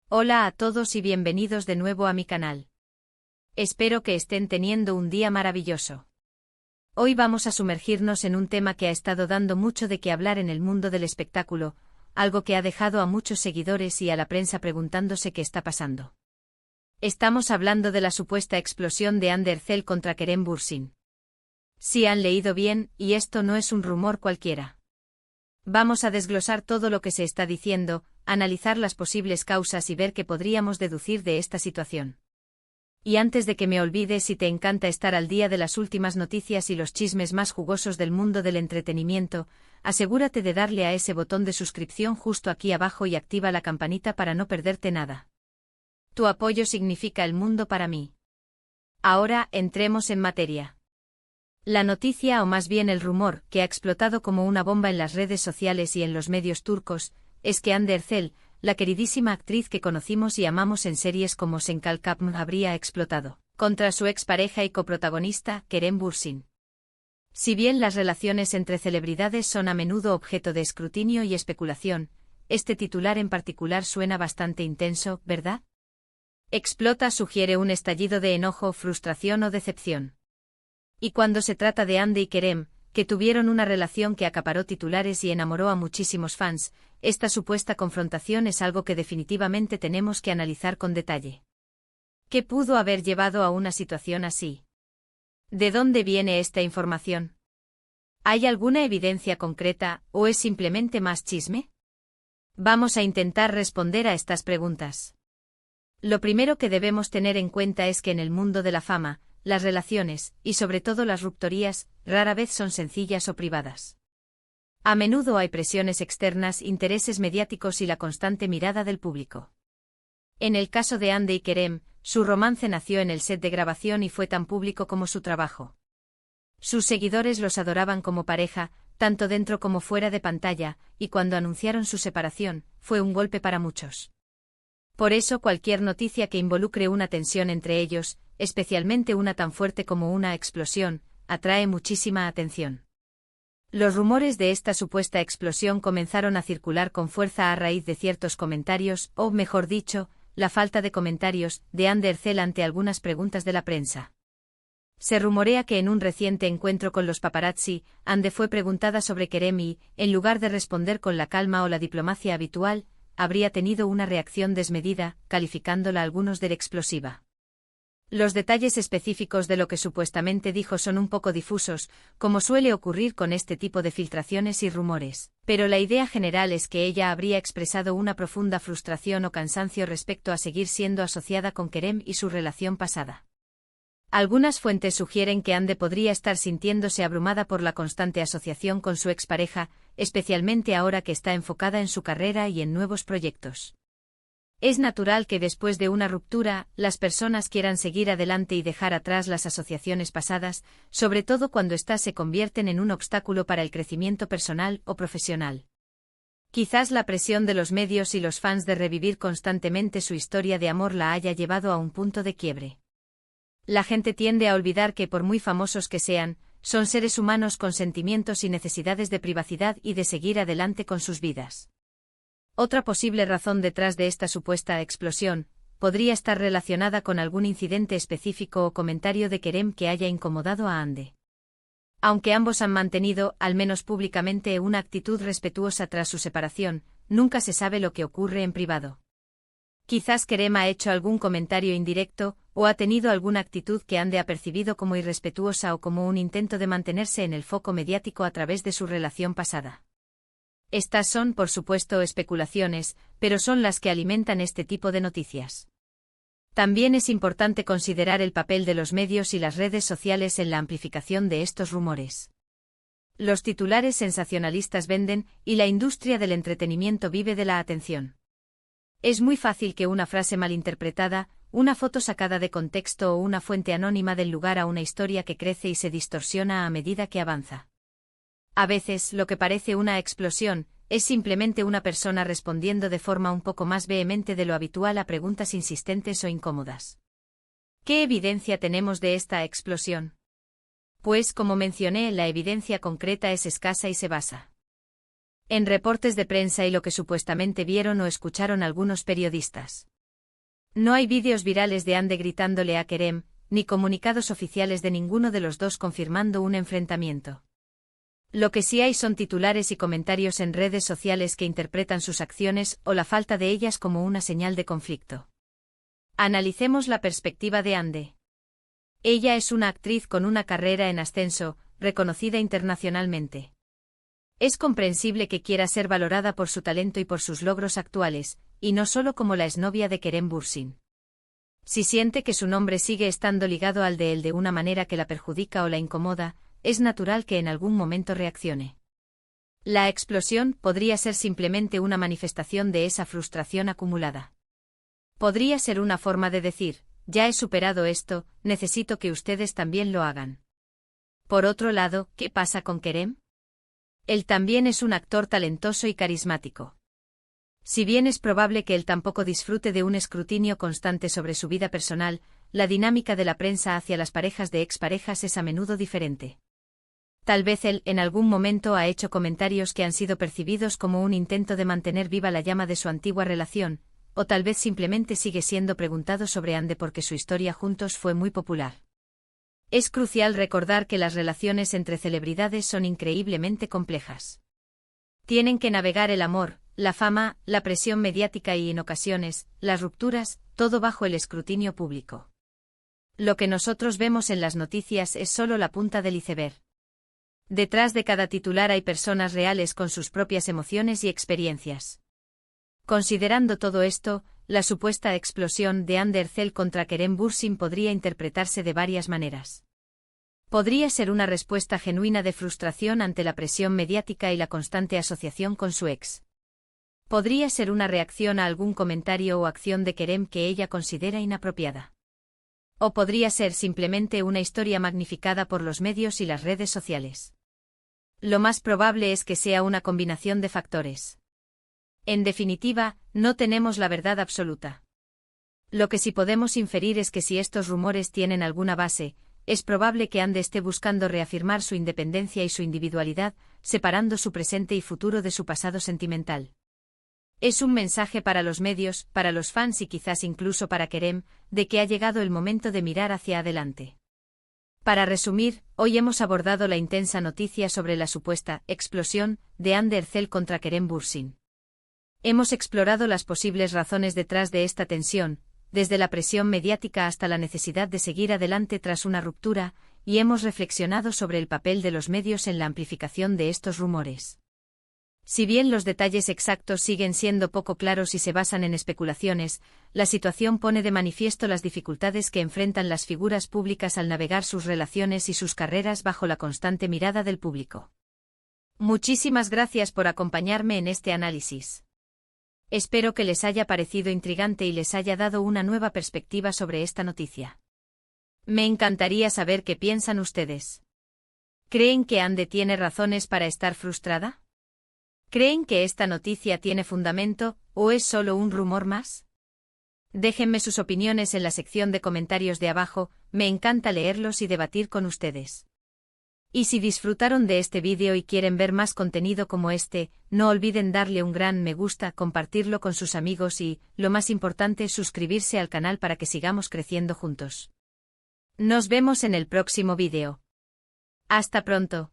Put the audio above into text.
Hola a todos y bienvenidos de nuevo a mi canal. Espero que estén teniendo un día maravilloso. Hoy vamos a sumergirnos en un tema que ha estado dando mucho de qué hablar en el mundo del espectáculo, algo que ha dejado a muchos seguidores y a la prensa preguntándose qué está pasando. Estamos hablando de la supuesta explosión de Ander Cell contra Kerem Bürsin. Sí han leído bien, y esto no es un rumor cualquiera. Vamos a desglosar todo lo que se está diciendo, analizar las posibles causas y ver qué podríamos deducir de esta situación. Y antes de que me olvide, si te encanta estar al día de las últimas noticias y los chismes más jugosos del mundo del entretenimiento, asegúrate de darle a ese botón de suscripción justo aquí abajo y activa la campanita para no perderte nada. Tu apoyo significa el mundo para mí. Ahora, entremos en materia. La noticia, o más bien el rumor, que ha explotado como una bomba en las redes sociales y en los medios turcos, es que Ander Cell, la queridísima actriz que conocimos y amamos en series como Senkal Kapm, habría explotado contra su expareja y coprotagonista, Kerem Bürsin. Si bien las relaciones entre celebridades son a menudo objeto de escrutinio y especulación, este titular en particular suena bastante intenso, ¿verdad? Explota sugiere un estallido de enojo, frustración o decepción. Y cuando se trata de Hande y Kerem, que tuvieron una relación que acaparó titulares y enamoró a muchísimos fans, esta supuesta confrontación es algo que definitivamente tenemos que analizar con detalle. ¿Qué pudo haber llevado a una situación así? ¿De dónde viene esta información? ¿Hay alguna evidencia concreta, o es simplemente más chisme? Vamos a intentar responder a estas preguntas. Lo primero que debemos tener en cuenta es que en el mundo de la fama, las relaciones, y sobre todo las rupturías, rara vez son sencillas o privadas. A menudo hay presiones externas, intereses mediáticos y la constante mirada del público. En el caso de Hande y Kerem, su romance nació en el set de grabación y fue tan público como su trabajo. Sus seguidores los adoraban como pareja, tanto dentro como fuera de pantalla, y cuando anunciaron su separación, fue un golpe para muchos. Por eso cualquier noticia que involucre una tensión entre ellos, especialmente una tan fuerte como una explosión, atrae muchísima atención. Los rumores de esta supuesta explosión comenzaron a circular con fuerza a raíz de ciertos comentarios, o mejor dicho, la falta de comentarios, de Ander Cell ante algunas preguntas de la prensa. Se rumorea que en un reciente encuentro con los paparazzi, Hande fue preguntada sobre Kerem y, en lugar de responder con la calma o la diplomacia habitual, habría tenido una reacción desmedida, calificándola algunos de explosiva. Los detalles específicos de lo que supuestamente dijo son un poco difusos, como suele ocurrir con este tipo de filtraciones y rumores, pero la idea general es que ella habría expresado una profunda frustración o cansancio respecto a seguir siendo asociada con Kerem y su relación pasada. Algunas fuentes sugieren que Hande podría estar sintiéndose abrumada por la constante asociación con su expareja, especialmente ahora que está enfocada en su carrera y en nuevos proyectos. Es natural que después de una ruptura, las personas quieran seguir adelante y dejar atrás las asociaciones pasadas, sobre todo cuando éstas se convierten en un obstáculo para el crecimiento personal o profesional. Quizás la presión de los medios y los fans de revivir constantemente su historia de amor la haya llevado a un punto de quiebre. La gente tiende a olvidar que, por muy famosos que sean, son seres humanos con sentimientos y necesidades de privacidad y de seguir adelante con sus vidas. Otra posible razón detrás de esta supuesta explosión podría estar relacionada con algún incidente específico o comentario de Kerem que haya incomodado a Hande. Aunque ambos han mantenido, al menos públicamente, una actitud respetuosa tras su separación, nunca se sabe lo que ocurre en privado. Quizás Kerem ha hecho algún comentario indirecto, o ha tenido alguna actitud que Hande ha percibido como irrespetuosa o como un intento de mantenerse en el foco mediático a través de su relación pasada. Estas son, por supuesto, especulaciones, pero son las que alimentan este tipo de noticias. También es importante considerar el papel de los medios y las redes sociales en la amplificación de estos rumores. Los titulares sensacionalistas venden, y la industria del entretenimiento vive de la atención. Es muy fácil que una frase malinterpretada, una foto sacada de contexto o una fuente anónima den lugar a una historia que crece y se distorsiona a medida que avanza. A veces, lo que parece una explosión, es simplemente una persona respondiendo de forma un poco más vehemente de lo habitual a preguntas insistentes o incómodas. ¿Qué evidencia tenemos de esta explosión? Pues, como mencioné, la evidencia concreta es escasa y se basa en reportes de prensa y lo que supuestamente vieron o escucharon algunos periodistas. No hay vídeos virales de Ande gritándole a Kerem, ni comunicados oficiales de ninguno de los dos confirmando un enfrentamiento. Lo que sí hay son titulares y comentarios en redes sociales que interpretan sus acciones o la falta de ellas como una señal de conflicto. Analicemos la perspectiva de Ande. Ella es una actriz con una carrera en ascenso, reconocida internacionalmente. Es comprensible que quiera ser valorada por su talento y por sus logros actuales, y no solo como la exnovia de Kerem Bürsin. Si siente que su nombre sigue estando ligado al de él de una manera que la perjudica o la incomoda, es natural que en algún momento reaccione. La explosión podría ser simplemente una manifestación de esa frustración acumulada. Podría ser una forma de decir, ya he superado esto, necesito que ustedes también lo hagan. Por otro lado, ¿qué pasa con Kerem? Él también es un actor talentoso y carismático. Si bien es probable que él tampoco disfrute de un escrutinio constante sobre su vida personal, la dinámica de la prensa hacia las parejas de exparejas es a menudo diferente. Tal vez él en algún momento ha hecho comentarios que han sido percibidos como un intento de mantener viva la llama de su antigua relación, o tal vez simplemente sigue siendo preguntado sobre Ande porque su historia juntos fue muy popular. Es crucial recordar que las relaciones entre celebridades son increíblemente complejas. Tienen que navegar el amor, la fama, la presión mediática y, en ocasiones, las rupturas, todo bajo el escrutinio público. Lo que nosotros vemos en las noticias es solo la punta del iceberg. Detrás de cada titular hay personas reales con sus propias emociones y experiencias. Considerando todo esto, la supuesta explosión de Ande Erçel contra Kerem Bürsin podría interpretarse de varias maneras. Podría ser una respuesta genuina de frustración ante la presión mediática y la constante asociación con su ex. Podría ser una reacción a algún comentario o acción de Kerem que ella considera inapropiada. O podría ser simplemente una historia magnificada por los medios y las redes sociales. Lo más probable es que sea una combinación de factores. En definitiva, no tenemos la verdad absoluta. Lo que sí podemos inferir es que si estos rumores tienen alguna base, es probable que Ande esté buscando reafirmar su independencia y su individualidad, separando su presente y futuro de su pasado sentimental. Es un mensaje para los medios, para los fans y quizás incluso para Kerem, de que ha llegado el momento de mirar hacia adelante. Para resumir, hoy hemos abordado la intensa noticia sobre la supuesta explosión de Ande Erçel contra Kerem Bürsin. Hemos explorado las posibles razones detrás de esta tensión, desde la presión mediática hasta la necesidad de seguir adelante tras una ruptura, y hemos reflexionado sobre el papel de los medios en la amplificación de estos rumores. Si bien los detalles exactos siguen siendo poco claros y se basan en especulaciones, la situación pone de manifiesto las dificultades que enfrentan las figuras públicas al navegar sus relaciones y sus carreras bajo la constante mirada del público. Muchísimas gracias por acompañarme en este análisis. Espero que les haya parecido intrigante y les haya dado una nueva perspectiva sobre esta noticia. Me encantaría saber qué piensan ustedes. ¿Creen que Ande tiene razones para estar frustrada? ¿Creen que esta noticia tiene fundamento, o es solo un rumor más? Déjenme sus opiniones en la sección de comentarios de abajo, me encanta leerlos y debatir con ustedes. Y si disfrutaron de este vídeo y quieren ver más contenido como este, no olviden darle un gran me gusta, compartirlo con sus amigos y, lo más importante, suscribirse al canal para que sigamos creciendo juntos. Nos vemos en el próximo vídeo. Hasta pronto.